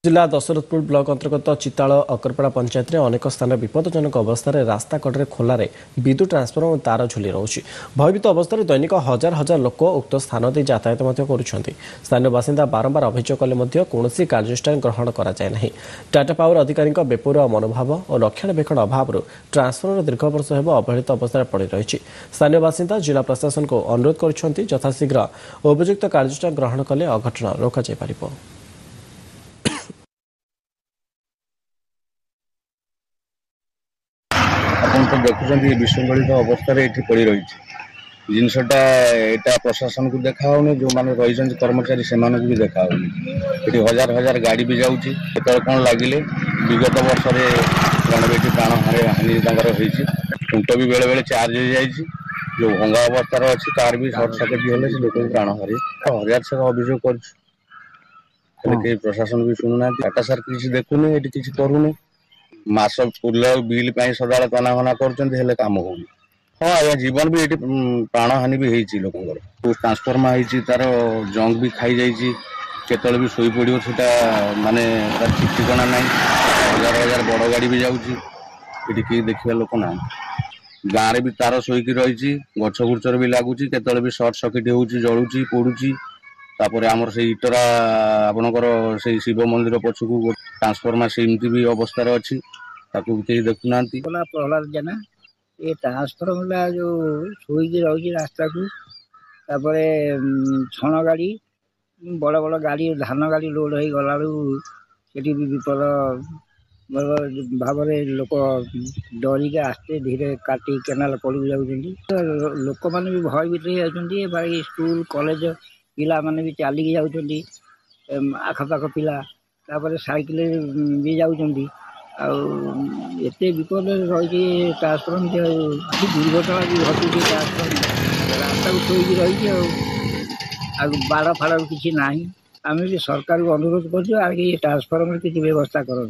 जिला दशरथपुर ब्लॉक अंतर्गत चिताल अकरपड़ा पंचायत में अनेक स्थान विपदजनक अवस्था रास्ता कड़े खोलार विद्युत ट्रांसफर्मर और तार झुली रही भयभीत अवस्था दैनिक हजार हजार लोक उक्त स्थान दे यातायात कर स्थानीय बासिंदा बारंबार अभियोग कले कौन कार्यानुष्ठान ग्रहण कराए टाटा पावर अधिकारी बेपरुआ मनोभाव और रक्षणाबेक्षण अभाव ट्रांसफर्मर दीर्घ वर्ष हो अवहेलित अवस्था पड़ रही स्थानीय बासिंदा जिला प्रशासन को अनुरोध कर यथाशीघ्र उपयुक्त कार्यानुष्ठान ग्रहण कले अघटन रोक तो देखुं विशृंखलित अवस्था पड़ रही जिनसटा यहाँ प्रशासन को देखा जो मैंने रही कर्मचारी से भी देखा ये हजार हजार गाड़ी भी जाऊँगी कौन लगिले विगत वर्ष जन बेटी प्राण हानि खुंट भी बेले बेले चार्ज हो जाए जो भंगा अवस्था अच्छी कार भी सर्ट सर्किट होने से लोक प्राण हारे हजार से अभियोग कर प्रशासन भी शुणुना टाटा सार किसी देखुनि ये किसी करूनी मास पूर्व बिल सदा तनाघना कर कम हो हाँ आज्ञा जीवन भी ये प्राण हानि भी होती लोक ट्रांसफर्मर होती तार जंग भी खाई जाते भी शोई पड़ो से माने ठीक ठिकाना ना हजार हजार बड़ गाड़ी भी जाऊँगी ये किए देखा लोक ना गाँव भी तार शोक रही गछ गुचर भी लगुच के भी सर्ट सर्किट हो जलुची पोड़ुची तापर आमर से इटरा आपणकर से शिव मंदिर पछकू ट्रांसफर्मर सेमती भी अवस्था अच्छी कहीं देखुना प्रहलाद जेना ये ट्रांसफर्मर जो शोक रही रास्ता को तापर छण गाड़ी बड़ बड़ गाड़ी धान गाड़ी लोड हो गला भी विपद भाव लोक डरिक आसते धीरे काटी केनाल पड़ जाऊँ लोक मैंने भी भयभीत हो स्कूल कॉलेज पिला माने भी चलिकी जाऊँगी आखपाख पिला तापर साइकिल भी जाऊँगी आते विपद रही ट्रांसफर्मर दुर्घटना भी घटुची ट्रांसफर्मर रास्ता को शोक रही बाड़ फाड़ किसी ना आम भी सरकार को अनुरोध कर ट्रांसफर्मर किसी व्यवस्था कर।